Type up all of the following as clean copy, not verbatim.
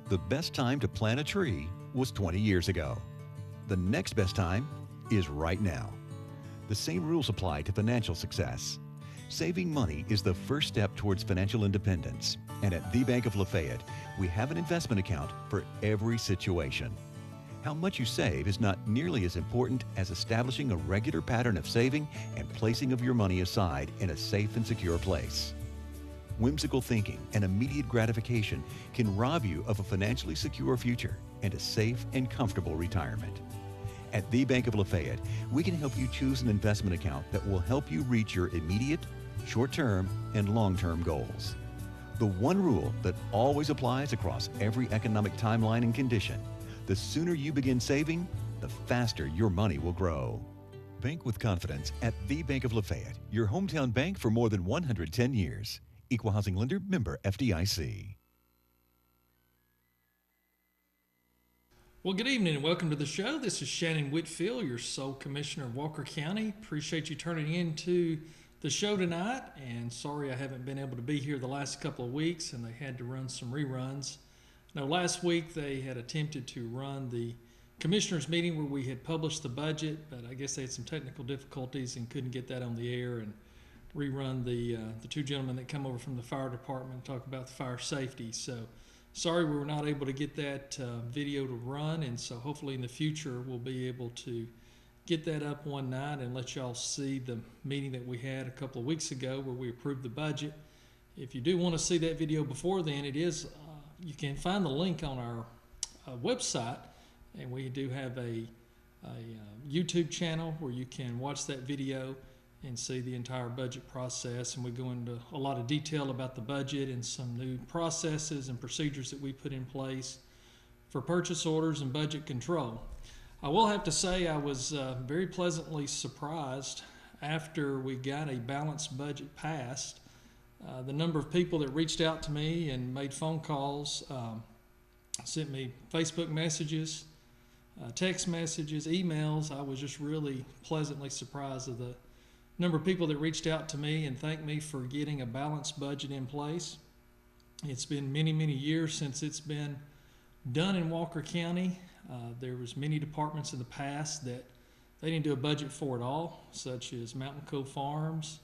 The best time to plant a tree was 20 years ago. The next best time is right now. The same rules apply to financial success. Saving money is the first step towards financial independence. And at the Bank of Lafayette, we have an investment account for every situation. How much you save is not nearly as important as establishing a regular pattern of saving and placing of your money aside in a safe and secure place. Whimsical thinking and immediate gratification can rob you of a financially secure future and a safe and comfortable retirement. At the Bank of Lafayette, we can help you choose an investment account that will help you reach your immediate, short-term, and long-term goals. The one rule that always applies across every economic timeline and condition: the sooner you begin saving, the faster your money will grow. Bank with confidence at the Bank of Lafayette, your hometown bank for more than 110 years. Equal housing lender, member FDIC. Well, good evening and welcome to the show. This is Shannon Whitfield, your sole commissioner of Walker County. Appreciate you turning into the show tonight, and sorry I haven't been able to be here the last couple of weeks, and they had to run some reruns. Now, last week they had attempted to run the commissioners meeting where we had published the budget, but I guess they had some technical difficulties and couldn't get that on the air, and rerun the two gentlemen that come over from the fire department to talk about the fire safety. So sorry we were not able to get that video to run, and so hopefully in the future we'll be able to get that up one night and let y'all see the meeting that we had a couple of weeks ago where we approved the budget. If you do want to see that video before then, it is you can find the link on our website, and we do have a YouTube channel where you can watch that video and see the entire budget process, and we go into a lot of detail about the budget and some new processes and procedures that we put in place for purchase orders and budget control. I will have to say I was very pleasantly surprised after we got a balanced budget passed. The number of people that reached out to me and made phone calls, sent me Facebook messages, text messages, emails. I was just really pleasantly surprised of the number of people that reached out to me and thanked me for getting a balanced budget in place. It's been many, many years since it's been done in Walker County. There was many departments in the past that they didn't do a budget for at all, such as Mountain Cove Farms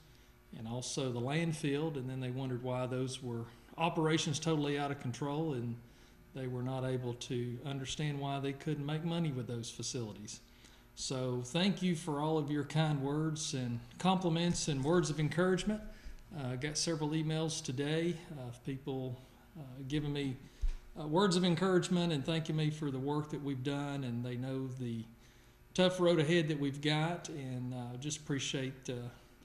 and also the landfill, and then they wondered why those were operations totally out of control, and they were not able to understand why they couldn't make money with those facilities. So thank you for all of your kind words and compliments and words of encouragement. I got several emails today of people giving me words of encouragement and thanking me for the work that we've done, and they know the tough road ahead that we've got, and just appreciate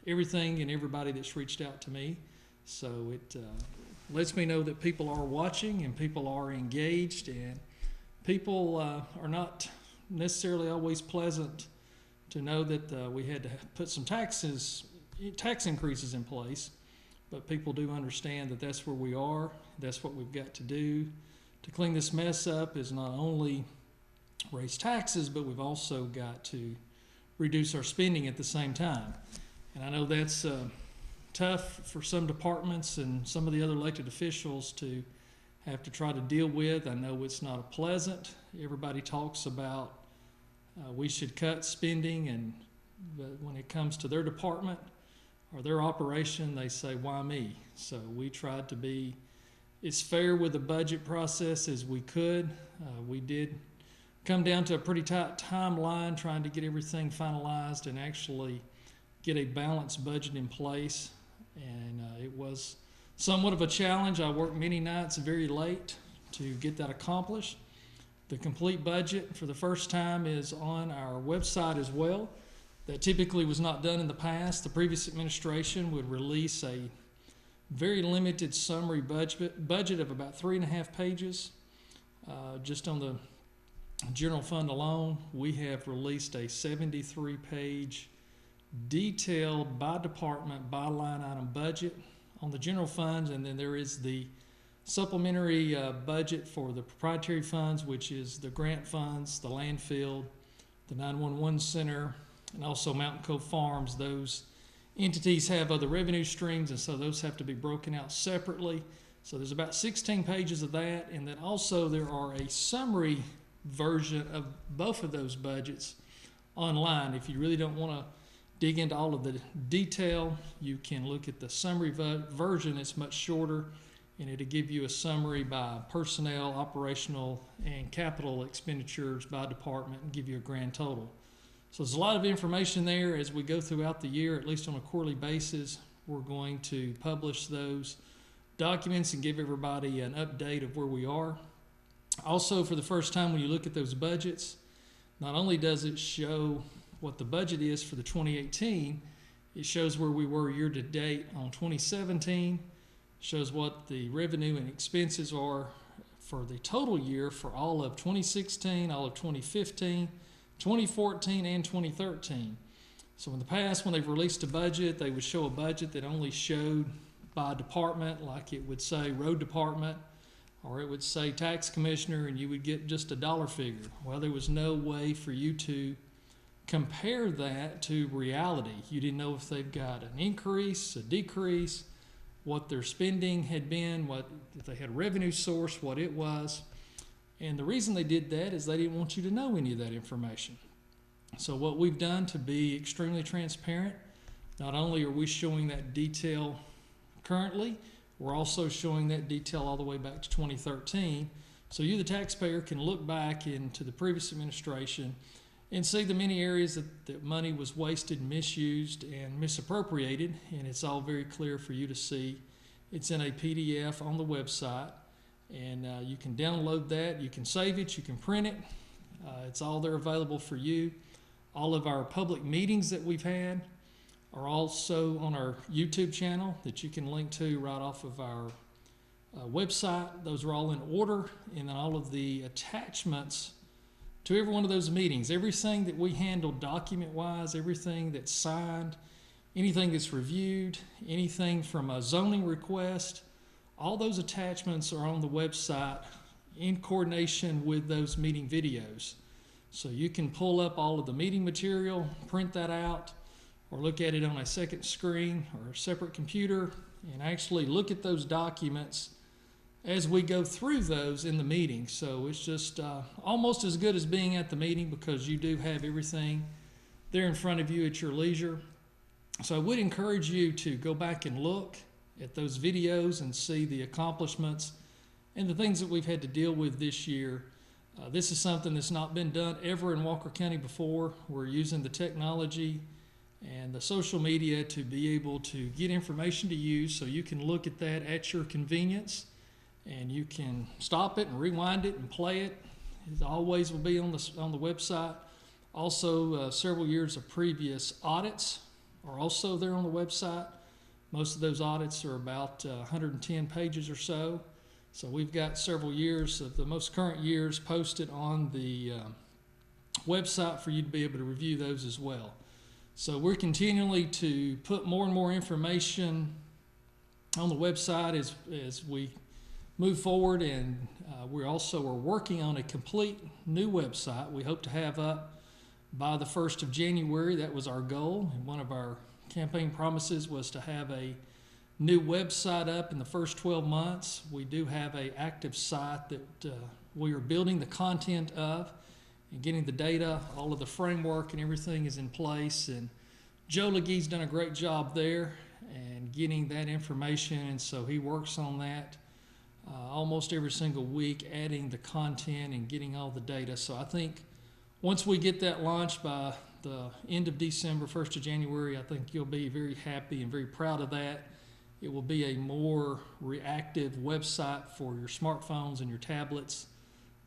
everything and everybody that's reached out to me. So it lets me know that people are watching and people are engaged, and people are not necessarily always pleasant to know that we had to put some tax increases in place, but people do understand that that's where we are. That's what we've got to do to clean this mess up, is not only raise taxes, but we've also got to reduce our spending at the same time. And I know that's tough for some departments and some of the other elected officials to have to try to deal with. I know it's not pleasant. Everybody talks about we should cut spending, but when it comes to their department or their operation, they say, why me? So we tried to be as fair with the budget process as we could. We did come down to a pretty tight timeline trying to get everything finalized and actually get a balanced budget in place. And it was somewhat of a challenge. I worked many nights very late to get that accomplished. The complete budget for the first time is on our website as well. That typically was not done in the past. The previous administration would release a very limited summary budget of about 3.5 pages. Just on the general fund alone, we have released a 73-page detailed by department, by line item budget on the general funds, and then there is the supplementary budget for the proprietary funds, which is the grant funds, the landfill, the 911 center, and also Mountain Cove Farms. Those entities have other revenue streams, and so those have to be broken out separately. So there's about 16 pages of that, and then also there are a summary version of both of those budgets online. If you really don't want to dig into all of the detail, you can look at the summary version. It's much shorter, and it'll give you a summary by personnel, operational, and capital expenditures by department and give you a grand total. So there's a lot of information there as we go throughout the year, at least on a quarterly basis. We're going to publish those documents and give everybody an update of where we are. Also, for the first time, when you look at those budgets, not only does it show what the budget is for the 2018, it shows where we were year to date on 2017, shows what the revenue and expenses are for the total year for all of 2016, all of 2015, 2014, and 2013. So in the past, when they've released a budget, they would show a budget that only showed by department, like it would say road department, or it would say tax commissioner, and you would get just a dollar figure. Well, there was no way for you to compare that to reality. You didn't know if they've got an increase, a decrease, what their spending had been, what if they had a revenue source, what it was. And the reason they did that is they didn't want you to know any of that information. So what we've done to be extremely transparent, not only are we showing that detail currently, we're also showing that detail all the way back to 2013. So you, the taxpayer, can look back into the previous administration and see the many areas that money was wasted, misused, and misappropriated. And it's all very clear for you to see. It's in a PDF on the website. And you can download that, you can save it, you can print it. It's all there available for you. All of our public meetings that we've had are also on our YouTube channel that you can link to right off of our website. Those are all in order, and then all of the attachments to every one of those meetings, everything that we handle document-wise, everything that's signed, anything that's reviewed, anything from a zoning request, all those attachments are on the website in coordination with those meeting videos. So you can pull up all of the meeting material, print that out, or look at it on a second screen or a separate computer and actually look at those documents as we go through those in the meeting. So it's just almost as good as being at the meeting because you do have everything there in front of you at your leisure. So I would encourage you to go back and look at those videos and see the accomplishments and the things that we've had to deal with this year. This is something that's not been done ever in Walker County before. We're using the technology and the social media to be able to get information to you so you can look at that at your convenience and you can stop it and rewind it and play it. It always will be on the website. Also, several years of previous audits are also there on the website. Most of those audits are about 110 pages or so. So we've got several years of the most current years posted on the website for you to be able to review those as well. So we're continually to put more and more information on the website as we move forward, and we also are working on a complete new website we hope to have up by the 1st of January. That was our goal, and one of our campaign promises was to have a new website up in the first 12 months. We do have an active site that we are building the content of and getting the data. All of the framework and everything is in place, and Joe Legee's done a great job there and getting that information, and so he works on that almost every single week, adding the content and getting all the data. So I think once we get that launched by the end of December, 1st of January, I think you'll be very happy and very proud of that. It will be a more reactive website for your smartphones and your tablets.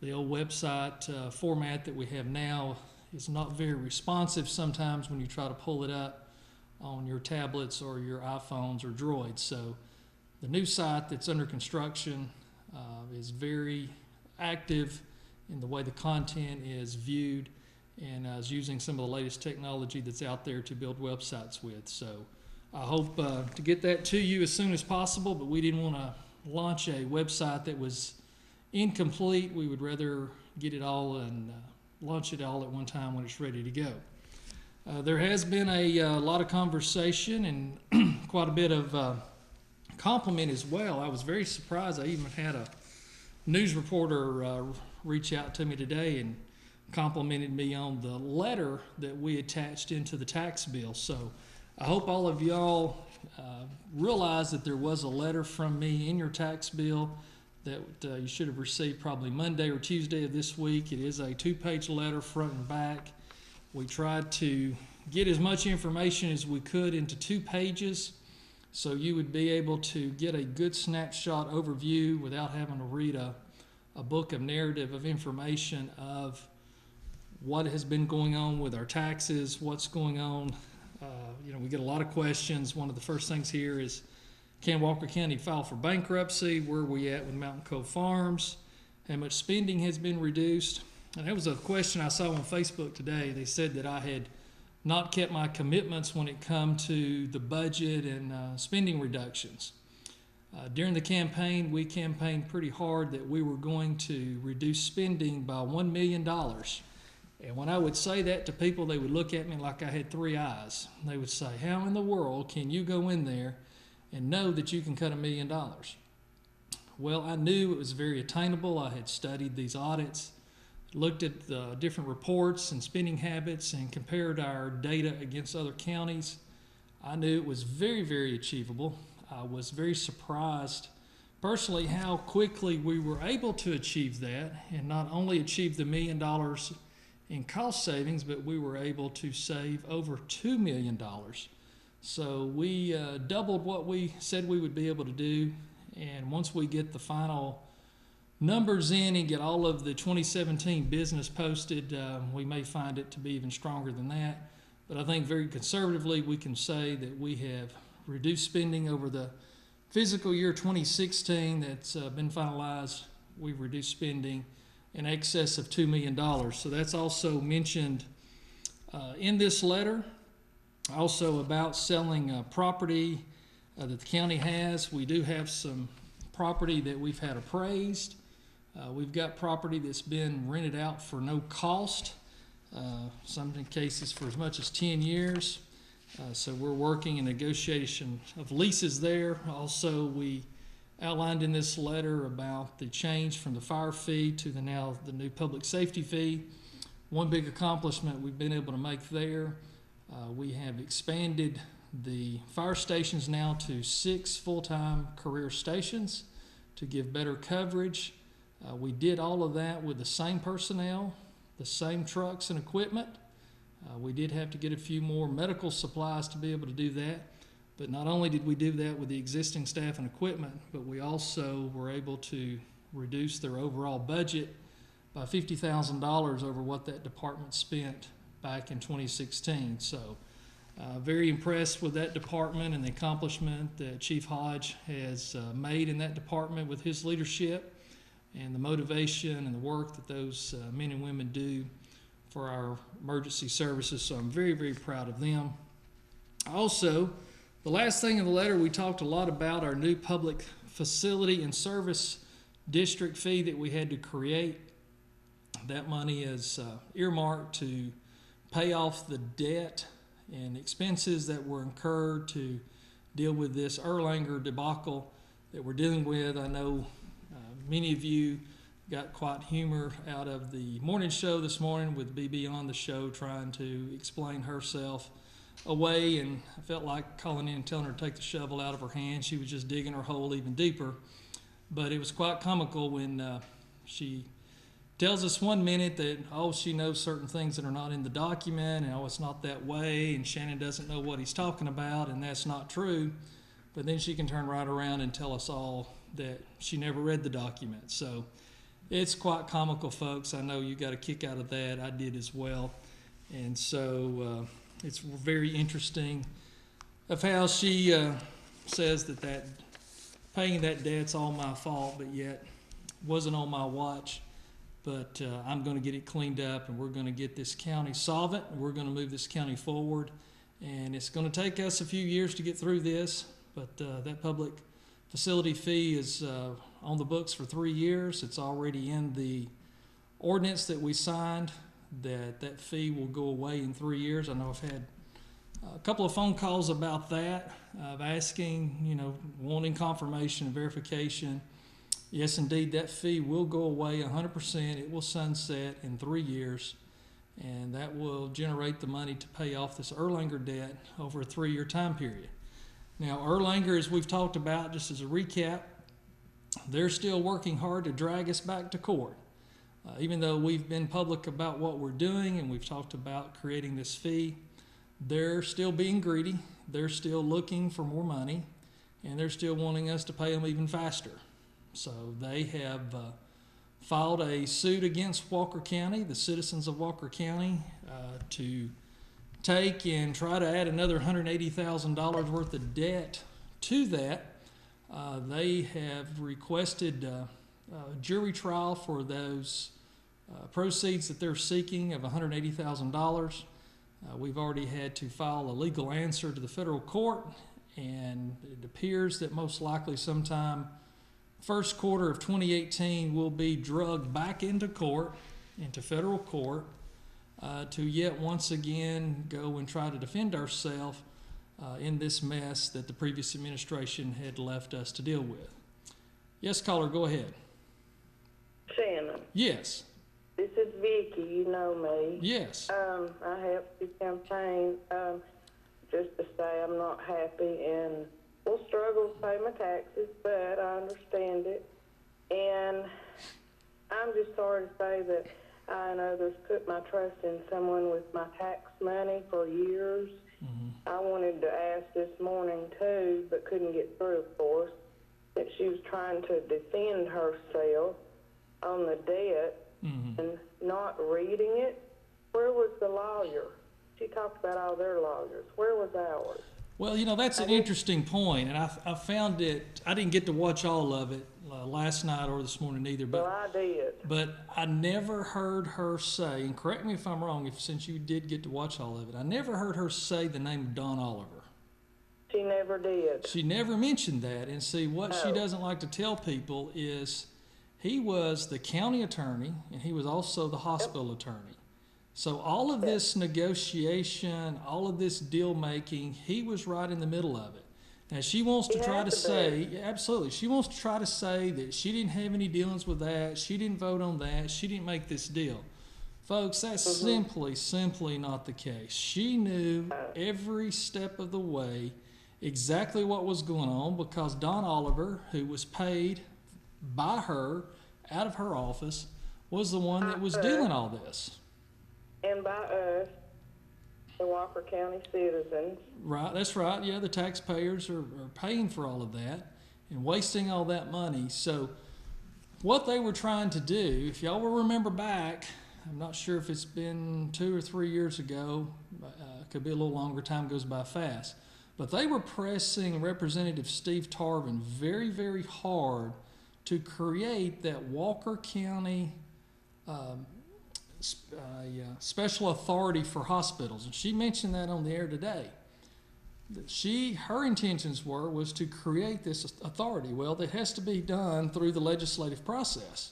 The old website format that we have now is not very responsive sometimes when you try to pull it up on your tablets or your iPhones or Droids. So the new site that's under construction is very active in the way the content is viewed and is using some of the latest technology that's out there to build websites with. So I hope to get that to you as soon as possible, but we didn't want to launch a website that was incomplete. We would rather get it all and launch it all at one time when it's ready to go. There has been a lot of conversation and quite a bit of compliment as well. I was very surprised. I even had a news reporter reach out to me today and complimented me on the letter that we attached into the tax bill. So I hope all of y'all realize that there was a letter from me in your tax bill that you should have received probably Monday or Tuesday of this week. It is a 2-page letter, front and back. We tried to get as much information as we could into 2 pages so you would be able to get a good snapshot overview without having to read a book of narrative of information of what has been going on with our taxes, what's going on. We get a lot of questions. One of the first things here is, can Walker County file for bankruptcy? Where are we at with Mountain Cove Farms? How much spending has been reduced? And that was a question I saw on Facebook today. They said that I had not kept my commitments when it come to the budget and spending reductions. During the campaign, we campaigned pretty hard that we were going to reduce spending by $1 million. And when I would say that to people, they would look at me like I had 3 eyes. They would say, how in the world can you go in there and know that you can cut $1 million? Well, I knew it was very attainable. I had studied these audits, looked at the different reports and spending habits, and compared our data against other counties. I knew it was very, very achievable. I was very surprised personally how quickly we were able to achieve that, and not only achieve the $1 million in cost savings, but we were able to save over $2 million. So we doubled what we said we would be able to do, and once we get the final numbers in and get all of the 2017 business posted, we may find it to be even stronger than that. But I think very conservatively we can say that we have reduced spending over the fiscal year 2016 that's been finalized. We've reduced spending in excess of $2 million. So that's also mentioned in this letter. Also about selling property that the county has. We do have some property that we've had appraised. We've got property that's been rented out for no cost, some cases for as much as 10 years. So we're working in negotiation of leases there. Also, we outlined in this letter about the change from the fire fee to the new public safety fee. One big accomplishment we've been able to make there, we have expanded the fire stations now to 6 full-time career stations to give better coverage. We did all of that with the same personnel, the same trucks and equipment. We did have to get a few more medical supplies to be able to do that. But not only did we do that with the existing staff and equipment, but we also were able to reduce their overall budget by $50,000 over what that department spent back in 2016. So very impressed with that department and the accomplishment that Chief Hodge has made in that department with his leadership and the motivation and the work that those men and women do for our emergency services. So I'm very, very proud of them. Also, the last thing in the letter, we talked a lot about our new public facility and service district fee that we had to create. That money is earmarked to pay off the debt and expenses that were incurred to deal with this Erlanger debacle that we're dealing with. I know many of you got quite humor out of the morning show this morning with BB on the show trying to explain herself away, and I felt like calling in and telling her to take the shovel out of her hand. She was just digging her hole even deeper. But it was quite comical when she tells us one minute that, she knows certain things that are not in the document, and it's not that way, and Shannon doesn't know what he's talking about, and that's not true. But then she can turn right around and tell us all that she never read the document. So it's quite comical, folks. I know you got a kick out of that. I did as well. And so it's very interesting of how she says that paying that debt's all my fault, but yet wasn't on my watch. But I'm going to get it cleaned up, and we're going to get this county solvent, and we're going to move this county forward. And it's going to take us a few years to get through this, but that public facility fee is on the books for 3 years. It's already in the ordinance that we signed that fee will go away in 3 years. I know I've had A couple of phone calls about that, of asking, wanting confirmation and verification. Yes, indeed, that fee will go away 100%. It will sunset in 3 years, and that will generate the money to pay off this Erlanger debt over a 3-year time period. Now, Erlanger, as we've talked about, just as a recap, they're still working hard to drag us back to court. Even though we've been public about what we're doing and we've talked about creating this fee, they're still being greedy. They're still looking for more money, and they're still wanting us to pay them even faster. So they have filed a suit against Walker County, the citizens of Walker County, to take and try to add another $180,000 worth of debt to that. They have requested a jury trial for those proceeds that they're seeking of $180,000. We've already had to file a legal answer to the federal court, and it appears that most likely sometime first quarter of 2018 we'll be drugged back into federal court, to yet once again go and try to defend ourselves in this mess that the previous administration had left us to deal with. Yes, caller, go ahead. Shannon. Yes. This is Vicky, you know me. Yes. I helped the campaign, just to say I'm not happy and will struggle to pay my taxes, but I understand it. And I'm just sorry to say that I and others put my trust in someone with my tax money for years. Mm-hmm. I wanted to ask this morning too, but couldn't get through, of course, that she was trying to defend herself on the debt. Mm-hmm. And not reading it. Where was the lawyer? She talked about all their lawyers. Where was ours? Well, that's an interesting point, and I found it. I didn't get to watch all of it last night or this morning either. But well, I did. But I never heard her say, and correct me if I'm wrong, since you did get to watch all of it, I never heard her say the name of Don Oliver. She never did. She never mentioned that. And see, what she doesn't like to tell people is he was the county attorney, and he was also the hospital attorney. So all of this negotiation, all of this deal making, he was right in the middle of it. Now she wants to try to say, absolutely, she wants to try to say that she didn't have any dealings with that, she didn't vote on that, she didn't make this deal. Folks, that's simply not the case. She knew every step of the way exactly what was going on, because Don Oliver, who was paid by her out of her office, was the one that was doing all this. And by us, the Walker County citizens. Right, that's right. Yeah, the taxpayers are paying for all of that and wasting all that money. So what they were trying to do, if y'all will remember back, I'm not sure if it's been 2 or 3 years ago, could be a little longer, time goes by fast, but they were pressing Representative Steve Tarvin very, very hard to create that Walker County special authority for hospitals. And she mentioned that on the air today. Her intentions was to create this authority. Well, that has to be done through the legislative process.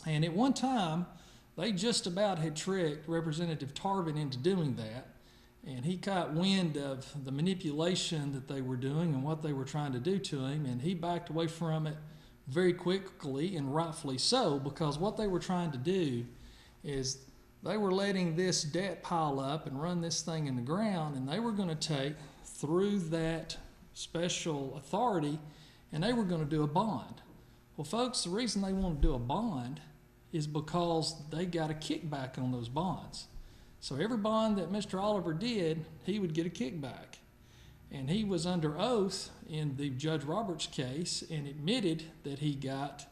And at one time, they just about had tricked Representative Tarvin into doing that. And he caught wind of the manipulation that they were doing and what they were trying to do to him, and he backed away from it very quickly, and rightfully so, because what they were trying to do is they were letting this debt pile up and run this thing in the ground, and they were going to take through that special authority, and they were going to do a bond. Well, folks, the reason they want to do a bond is because they got a kickback on those bonds. So every bond that Mr. Oliver did, he would get a kickback. And he was under oath in the Judge Roberts case and admitted that he got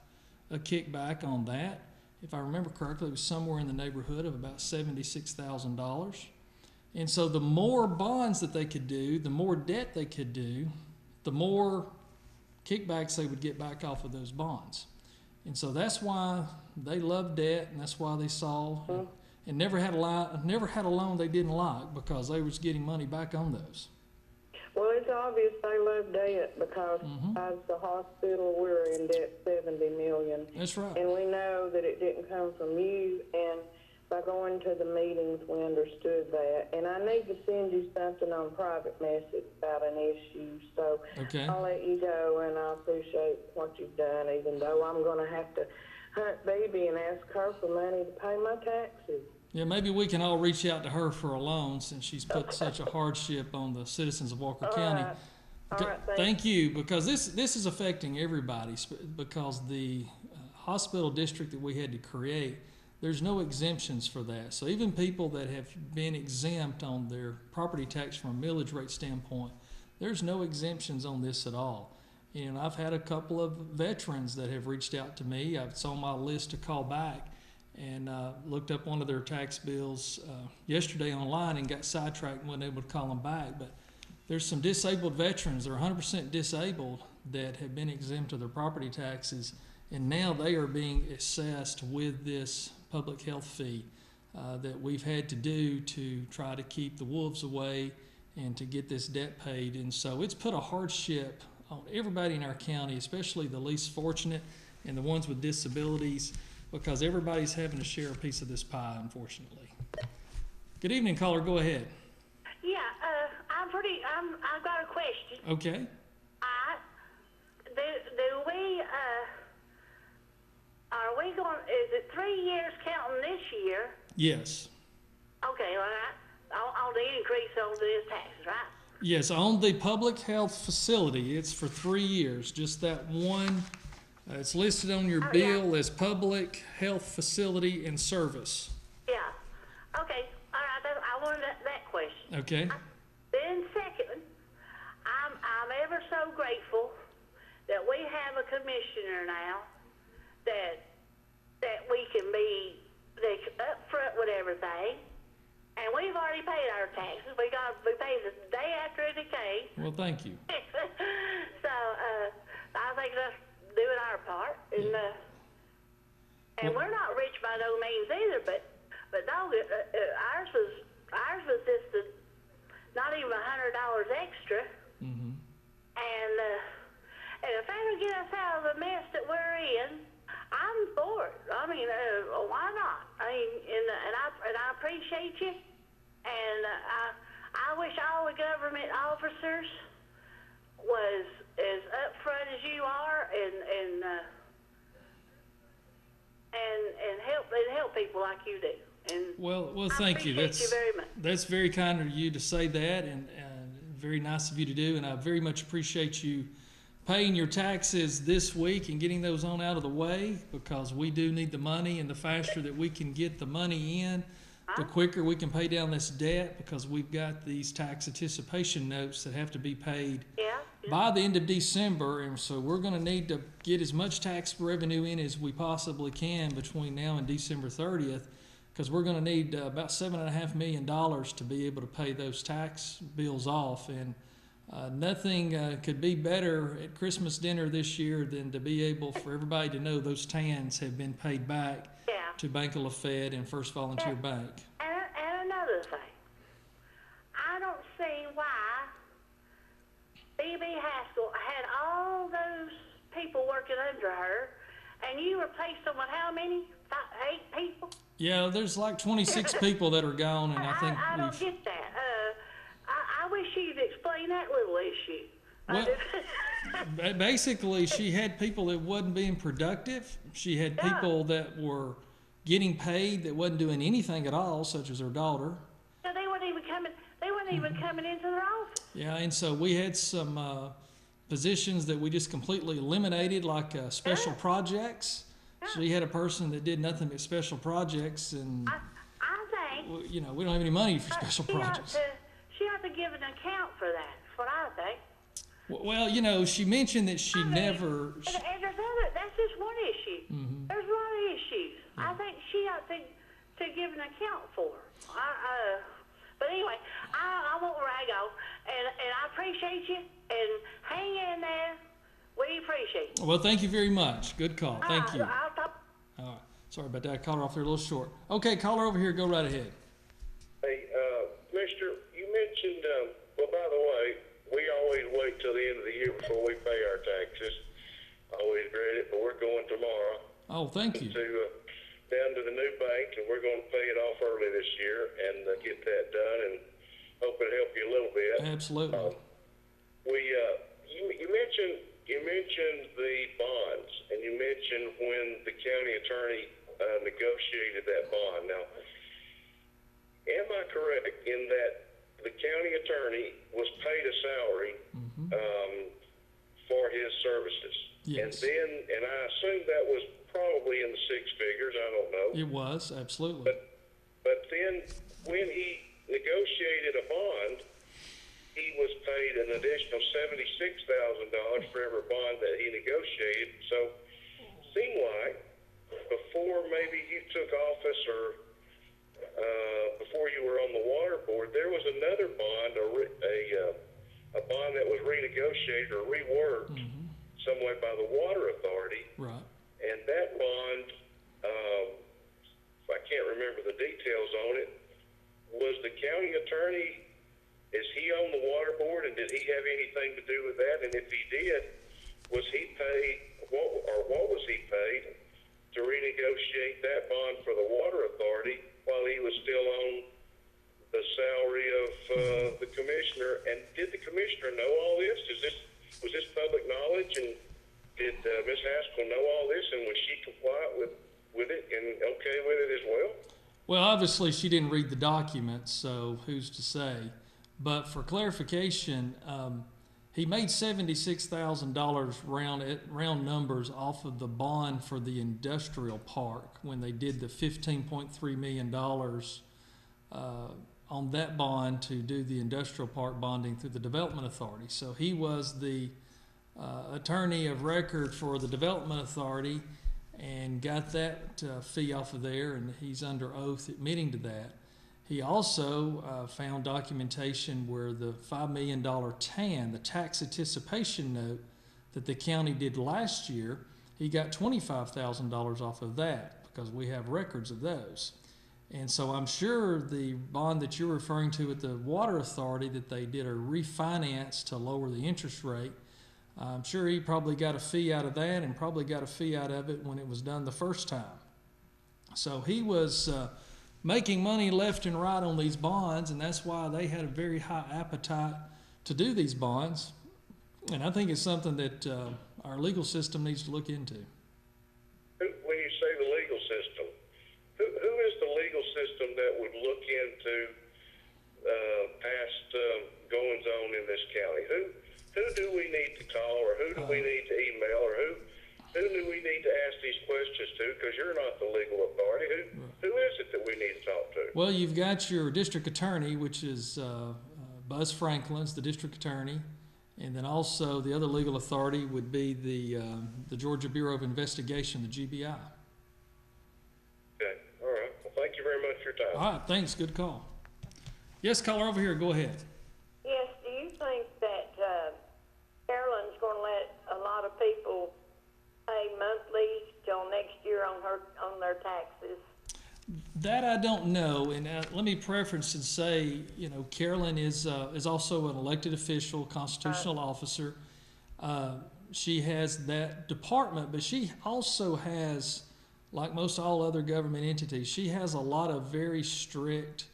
a kickback on that. If I remember correctly, it was somewhere in the neighborhood of about $76,000. And so the more bonds that they could do, the more debt they could do, the more kickbacks they would get back off of those bonds. And so that's why they loved debt, and that's why they saw and never had a loan they didn't like, because they was getting money back on those. Well, it's obvious they love debt, because as the hospital, we're in debt $70 million. That's right. And we know that it didn't come from you. And by going to the meetings, we understood that. And I need to send you something on private message about an issue. So Okay. I'll let you go, and I appreciate what you've done, even though I'm going to have to hunt Bibi and ask her for money to pay my taxes. Yeah, maybe we can all reach out to her for a loan since she's put such a hardship on the citizens of Walker County. Right. Okay, All right, thank you, because this is affecting everybody, because the hospital district that we had to create, there's no exemptions for that. So even people that have been exempt on their property tax from a millage rate standpoint, there's no exemptions on this at all. And I've had a couple of veterans that have reached out to me. It's on my list to call back, and looked up one of their tax bills yesterday online and got sidetracked and wasn't able to call them back. But there's some disabled veterans that are 100% disabled that have been exempt of their property taxes, and now they are being assessed with this public health fee that we've had to do to try to keep the wolves away and to get this debt paid. And so it's put a hardship on everybody in our county, especially the least fortunate and the ones with disabilities, because everybody's having to share a piece of this pie, unfortunately. Good evening, caller. Go ahead. Yeah, I've got a question. Okay. Are we going, is it 3 years counting this year? Yes. Okay, all right. On the increase on this taxes, right? Yes, on the public health facility, it's for 3 years. Just that one. It's listed on your bill as public health facility and service. Yeah. Okay, all right. I wanted that question. Okay. Then second, I'm ever so grateful that we have a commissioner now that we can be upfront with everything, and we've already paid our taxes. We paid the day after it came. Well, thank you. So I think that's doing our part, and we're not rich by no means either. But dog, ours was just not even $100 extra. Mm-hmm. And if that'll get us out of the mess that we're in, I'm for it. I mean, why not? I mean, and I appreciate you, and I wish all the government officers was as upfront as you are, and help people like you do. And well, thank you. Appreciate you very much. That's very kind of you to say that, and very nice of you to do. And I very much appreciate you paying your taxes this week and getting those on out of the way, because we do need the money, and the faster that we can get the money in, the quicker we can pay down this debt, because we've got these tax anticipation notes that have to be paid by the end of December. And so we're going to need to get as much tax revenue in as we possibly can between now and December 30th, because we're going to need about $7.5 million to be able to pay those tax bills off. And nothing could be better at Christmas dinner this year than to be able for everybody to know those TANs have been paid back to Bank of Lafayette and First Volunteer Bank. And another thing, I don't see why B.B. Haskell had all those people working under her, and you replaced them with how many? 8 people? Yeah, there's like 26 people that are gone, and I think I don't get that. I wish you'd explain that little issue. Well, basically, she had people that wasn't being productive. She had people that were getting paid that wasn't doing anything at all, such as her daughter. So they weren't even coming. They weren't even coming into their office. Yeah, and so we had some positions that we just completely eliminated, like special projects. So you had a person that did nothing but special projects, and I think we don't have any money for special projects. She ought to give an account for that. That's what I think. Well, she mentioned that she never. And there's other. That's just one issue. Mm-hmm. There's a lot of issues. Yeah. I think she ought to give an account for. But anyway, I won't rag on, and I appreciate you, and hang in there. We appreciate you. Well, thank you very much. Good call. Thank you. I'll talk. All right. Sorry about that. I called her off there a little short. Okay, caller over here. Go right ahead. Hey, Mister, you mentioned, well, by the way, we always wait till the end of the year before we pay our taxes. I always dread it, but we're going tomorrow. Oh, thank you. To down to the new bank, and we're going to pay it off early this year and get that done, and hope it'll help you a little bit. Absolutely. You mentioned the bonds, and you mentioned when the county attorney negotiated that bond. Now, am I correct in that the county attorney was paid a salary for his services? Yes. And I assume that was probably in the six figures. I don't know. It was, absolutely. But then when he negotiated a bond, he was paid an additional $76,000 for every bond that he negotiated. So it seemed like before maybe you took office or before you were on the water board, there was another bond, a bond that was renegotiated or reworked some way by the water authority. Right. And that bond, I can't remember the details on it, was the county attorney, is he on the water board, and did he have anything to do with that? And if he did, was he paid, what was he paid to renegotiate that bond for the water authority while he was still on the salary of the commissioner? And did the commissioner know all this? Was this public knowledge? And did Ms. Haskell know all this, and was she compliant with it and okay with it as well? Well, obviously she didn't read the documents, so who's to say? But for clarification, he made $76,000 round numbers off of the bond for the industrial park when they did the $15.3 million on that bond to do the industrial park bonding through the Development Authority. So he was the attorney of record for the Development Authority and got that fee off of there, and he's under oath admitting to that. He also found documentation where the $5 million TAN, the tax anticipation note that the county did last year, he got $25,000 off of that because we have records of those. And so I'm sure the bond that you're referring to at the Water Authority that they did a refinance to lower the interest rate, I'm sure he probably got a fee out of that and probably got a fee out of it when it was done the first time. So he was making money left and right on these bonds, and that's why they had a very high appetite to do these bonds. And I think it's something that our legal system needs to look into. When you say the legal system, who is the legal system that would look into past goings on in this county? Who do we need to call, or who do we need to email, or who do we need to ask these questions to? Because you're not the legal authority. Who is it that we need to talk to? Well, you've got your district attorney, which is Buzz Franklin's the district attorney, and then also the other legal authority would be the Georgia Bureau of Investigation, the GBI. Okay, all right. Well, thank you very much for your time. All right, thanks. Good call. Yes, caller over here. Go ahead. Yes, do you think that Carolyn's going to let a lot of people pay monthly till next year on their taxes? That I don't know, and let me preference and say, you know, Carolyn is also an elected official, constitutional officer. She has that department, but she also has, like most all other government entities, she has a lot of very strict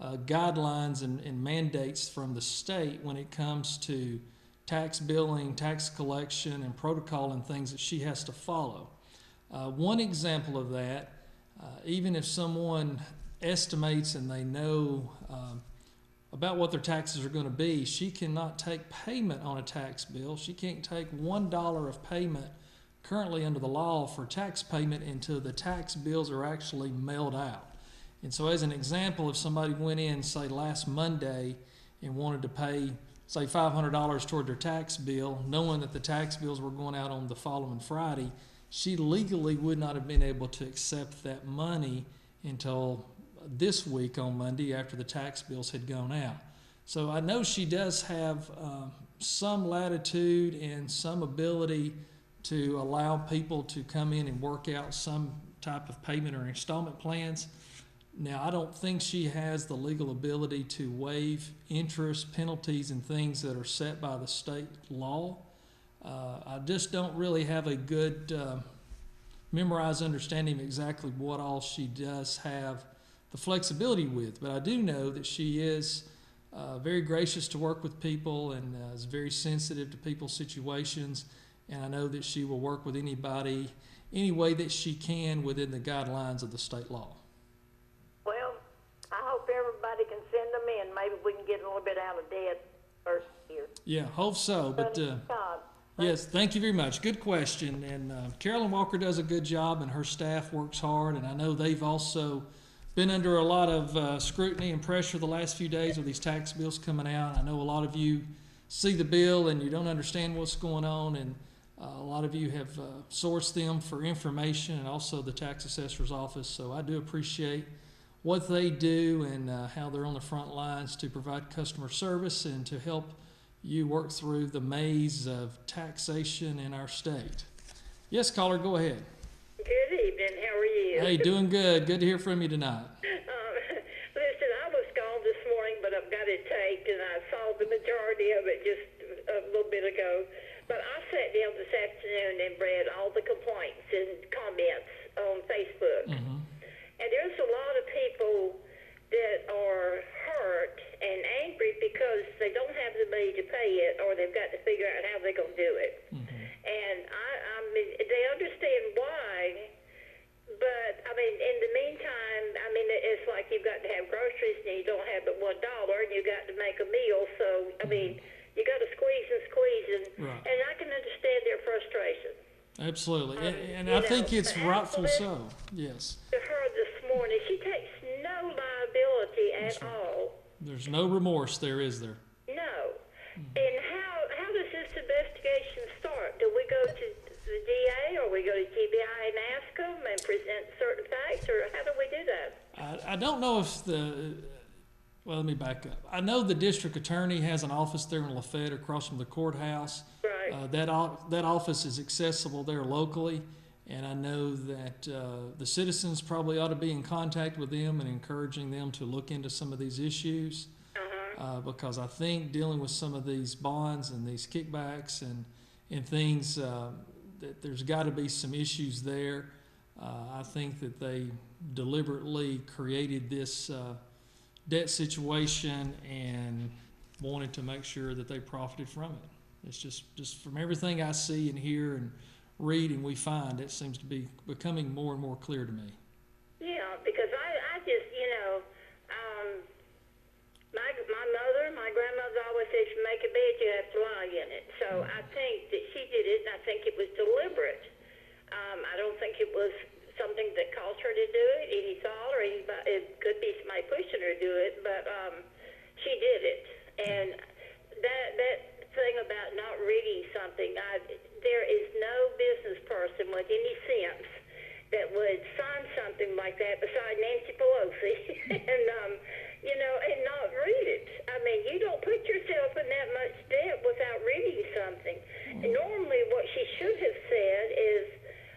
guidelines and mandates from the state when it comes to tax billing, tax collection, and protocol and things that she has to follow. One example of that, even if someone estimates and they know about what their taxes are going to be, she cannot take payment on a tax bill. She can't take $1 of payment currently under the law for tax payment until the tax bills are actually mailed out. And so as an example, if somebody went in, say, last Monday and wanted to pay, say, $500 toward their tax bill, knowing that the tax bills were going out on the following Friday, she legally would not have been able to accept that money until this week on Monday after the tax bills had gone out. So I know she does have some latitude and some ability to allow people to come in and work out some type of payment or installment plans. Now, I don't think she has the legal ability to waive interest, penalties, and things that are set by the state law. I just don't really have a good memorize understanding exactly what all she does have the flexibility with. But I do know that she is very gracious to work with people and is very sensitive to people's situations. And I know that she will work with anybody any way that she can within the guidelines of the state law. Well, I hope everybody can send them in. Maybe we can get a little bit out of debt first year. Yeah, hope so. But God. yes, thank you very much. Good question. And Carolyn Walker does a good job, and her staff works hard. And I know they've also been under a lot of scrutiny and pressure the last few days with these tax bills coming out. I know a lot of you see the bill and you don't understand what's going on, and a lot of you have sourced them for information, and also the tax assessor's office. So I do appreciate what they do and how they're on the front lines to provide customer service and to help you work through the maze of taxation in our state. Yes, caller, go ahead. Good evening. How are you? Hey, doing good. Good to hear from you tonight. Listen, I was gone this morning, but I've got it taped, and I saw the majority of it just a little bit ago. But I sat down this afternoon and read all the complaints and comments on Facebook. Mm-hmm. And there's a lot of people that are hurt and angry because they don't have the money to pay it, or they've got to figure out how they're going to do it. Mm-hmm. And I mean, they understand why, but I mean, in the meantime, I mean, it's like you've got to have groceries and you don't have but $1, and you got to make a meal. So I mean, you got to squeeze and squeeze, and I can understand their frustration. Absolutely, and I think it's rightful so. Yes. To her this morning, she takes no liability at all. There's no remorse there, is there? No. And how does this investigation start? Do we go to the DA, or we go to GBI and ask them and present certain facts, or how do we do that? I don't know if well, let me back up. I know the district attorney has an office there in Lafayette across from the courthouse. Right. That office is accessible there locally, and I know that the citizens probably ought to be in contact with them and encouraging them to look into some of these issues. Because I think dealing with some of these bonds and these kickbacks and things, that there's got to be some issues there. I think that they deliberately created this debt situation and wanted to make sure that they profited from it. It's just from everything I see and hear and read and we find, it seems to be becoming more and more clear to me. Yeah, because I just, my grandmother always said, if you make a bed, you have to lie in it. So I think that she did it, and I think it was deliberate. I don't think it was something that caused her to do it, any thought, or anybody, it could be somebody pushing her to do it, but she did it. And that thing about not reading something, there is no business person with any sense that would sign something like that beside Nancy Pelosi and not read it. I mean, you don't put yourself in that much debt without reading something. And normally what she should have said is,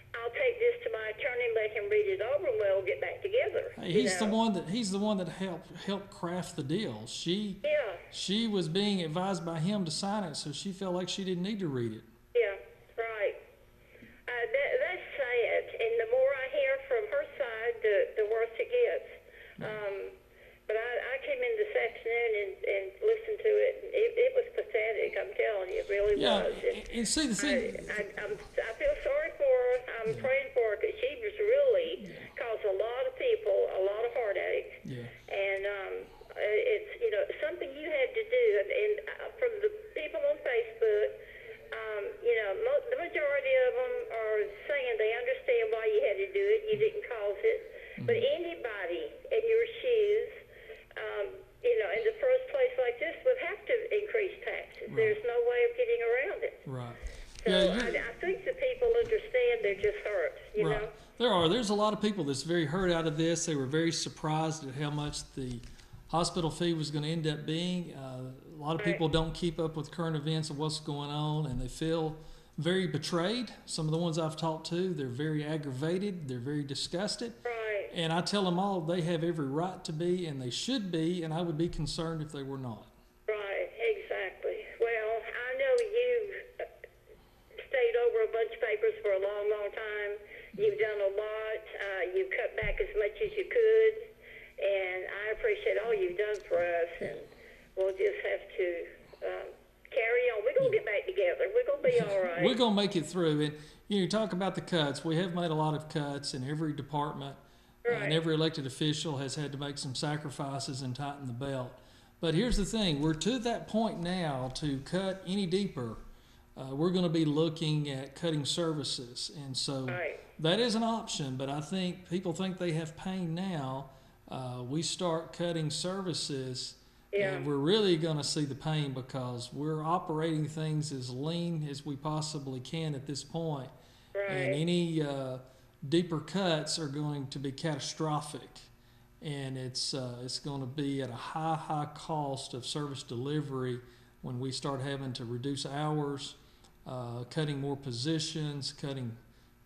I'll take this to my attorney, let him read it over, and we'll get back together. He's the one that helped craft the deal. She was being advised by him to sign it, so she felt like she didn't need to read it. Yeah, right. That's sad, and the more I hear from her side, the worse it gets. But I came in this afternoon and listened to it, and it was pathetic. I'm telling you, it really was. And see the thing. I feel sorry for her. I'm praying for her because she was really caused a lot of people a lot of heartache. Yeah. And it's something you had to do. And from the people on Facebook, the majority of them are saying they understand why you had to do it. You didn't cause it. But anybody in your shoes, in the first place like this would have to increase taxes. Right. There's no way of getting around it. Right. So I think the people understand, they're just hurt, you know? There's a lot of people that's very hurt out of this. They were very surprised at how much the hospital fee was going to end up being. A lot of people don't keep up with current events of what's going on, and they feel very betrayed. Some of the ones I've talked to, they're very aggravated. They're very disgusted. Right. And I tell them all they have every right to be, and they should be, and I would be concerned if they were not. Right, exactly. Well, I know you've stayed over a bunch of papers for a long, long time. You've done done for us, and we'll just have to carry on. We're going to get back together. We're going to be all right. We're going to make it through. And you talk about the cuts. We have made a lot of cuts in every department, Right. and every elected official has had to make some sacrifices and tighten the belt. But here's the thing: we're to that point now. To cut any deeper, we're going to be looking at cutting services, and so Right. that is an option. But I think people think they have pain now. We start cutting services. Yeah. And we're really going to see the pain because we're operating things as lean as we possibly can at this point. And Right. any deeper cuts are going to be catastrophic. And it's going to be at a high cost of service delivery when we start having to reduce hours, cutting more positions, cutting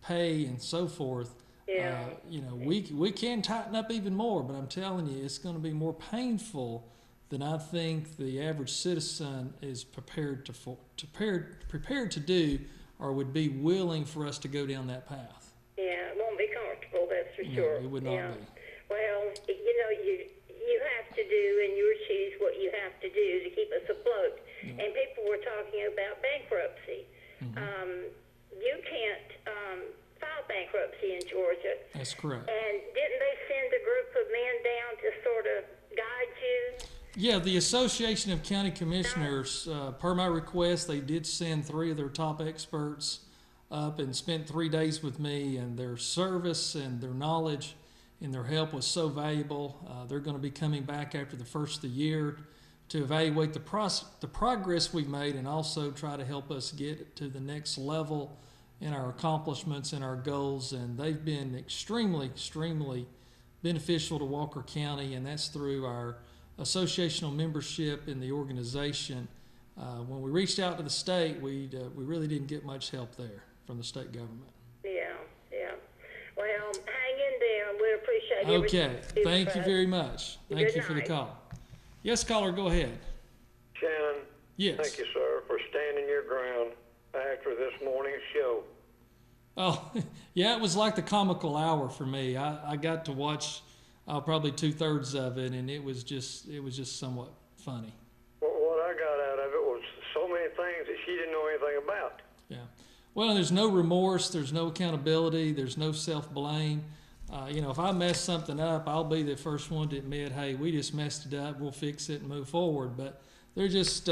pay, and so forth. Yeah. We can tighten up even more, but I'm telling you, it's going to be more painful than I think the average citizen is prepared to do, or would be willing for us to go down that path. Yeah, it won't be comfortable, that's for No, sure. it would not yeah. be. Well, you have to do in your shoes what you have to do to keep us afloat. Yeah. And people were talking about bankruptcy. Mm-hmm. You can't file bankruptcy in Georgia. That's correct. And didn't they send a group of men down to sort of guide you? Yeah, the Association of County Commissioners, per my request, they did send 3 of their top experts up and spent 3 days with me, and their service and their knowledge and their help was so valuable. They're going to be coming back after the first of the year to evaluate the progress we've made and also try to help us get to the next level in our accomplishments and our goals. And they've been extremely beneficial to Walker County, and that's through our associational membership in the organization. When we reached out to the state, we really didn't get much help there from the state government. Yeah. Well, hang in there, and we appreciate everything. Okay, you do thank for you us. very much. Thank Good you for the night. call. Yes, caller, go ahead. Shannon, Yes. thank you, sir, for standing your ground after this morning's show. Oh, yeah, it was like the comical hour for me. I got to watch probably 2/3 of it, and it was just somewhat funny. What I got out of it was so many things that she didn't know anything about. Yeah. Well, there's no remorse, there's no accountability, there's no self-blame. If I mess something up, I'll be the first one to admit, hey, we just messed it up, we'll fix it and move forward. But there's just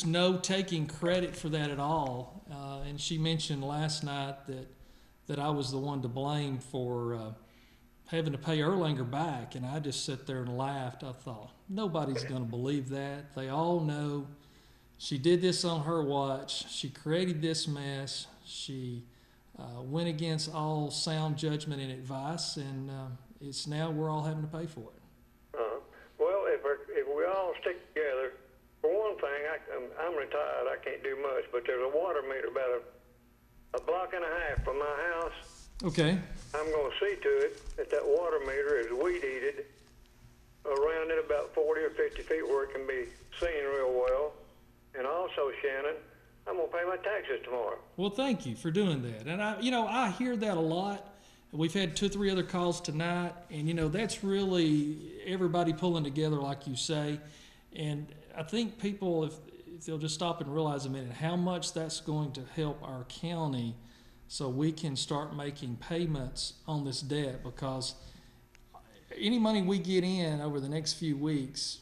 no taking credit for that at all. And she mentioned last night that I was the one to blame for having to pay Erlanger back, and I just sat there and laughed. I thought, nobody's going to believe that. They all know she did this on her watch. She created this mess. She went against all sound judgment and advice, and it's now we're all having to pay for it. Well, if we all stick together, for one thing, I'm retired. I can't do much, but there's a water meter about a block and a half from my house. Okay. I'm going to see to it that water meter is weed eated around it about 40 or 50 feet where it can be seen real well. And also, Shannon, I'm going to pay my taxes tomorrow. Well, thank you for doing that. And I hear that a lot. We've had 2 or 3 other calls tonight, and that's really everybody pulling together, like you say. And I think people, if they'll just stop and realize a minute how much that's going to help our county, so we can start making payments on this debt, because any money we get in over the next few weeks,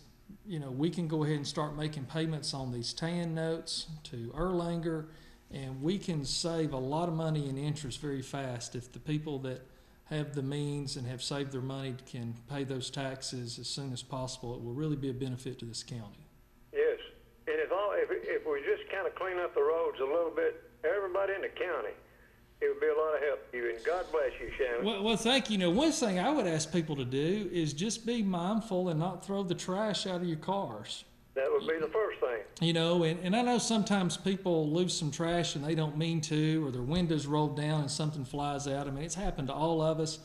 we can go ahead and start making payments on these TAN notes to Erlanger, and we can save a lot of money in interest very fast if the people that have the means and have saved their money can pay those taxes as soon as possible. It will really be a benefit to this county. Yes, and if we just kind of clean up the roads a little bit, everybody in the county, it would be a lot of help to you. And God bless you, Shannon. Well, thank you. One thing I would ask people to do is just be mindful and not throw the trash out of your cars. That would be the first thing. And I know sometimes people lose some trash and they don't mean to, or their windows rolled down and something flies out. I mean, it's happened to all of us.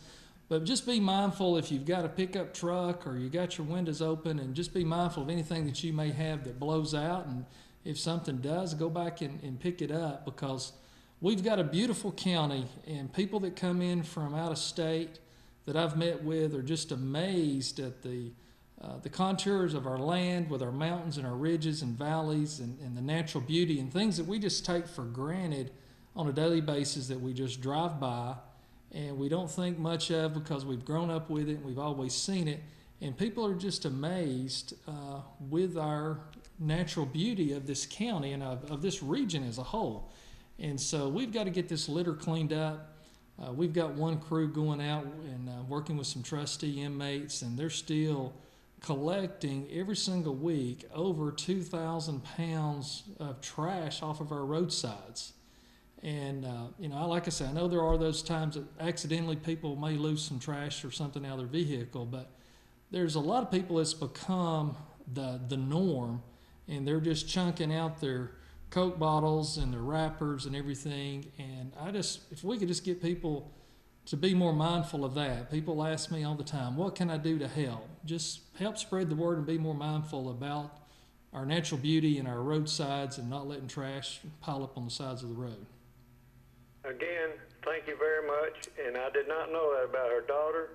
But just be mindful if you've got a pickup truck or you got your windows open, and just be mindful of anything that you may have that blows out. And if something does, go back and pick it up, because we've got a beautiful county, and people that come in from out of state that I've met with are just amazed at the the contours of our land with our mountains and our ridges and valleys and the natural beauty and things that we just take for granted on a daily basis that we just drive by and we don't think much of because we've grown up with it and we've always seen it. And people are just amazed with our natural beauty of this county and of this region as a whole. And so we've got to get this litter cleaned up. We've got one crew going out and working with some trustee inmates, and they're still collecting every single week over 2,000 pounds of trash off of our roadsides. And, like I said, I know there are those times that accidentally people may lose some trash or something out of their vehicle, but there's a lot of people that's become the norm, and they're just chunking out their Coke bottles and their wrappers and everything. And if we could just get people to be more mindful of that. People ask me all the time, what can I do to help? Just help spread the word and be more mindful about our natural beauty and our roadsides and not letting trash pile up on the sides of the road. Again, thank you very much, and I did not know that about her daughter.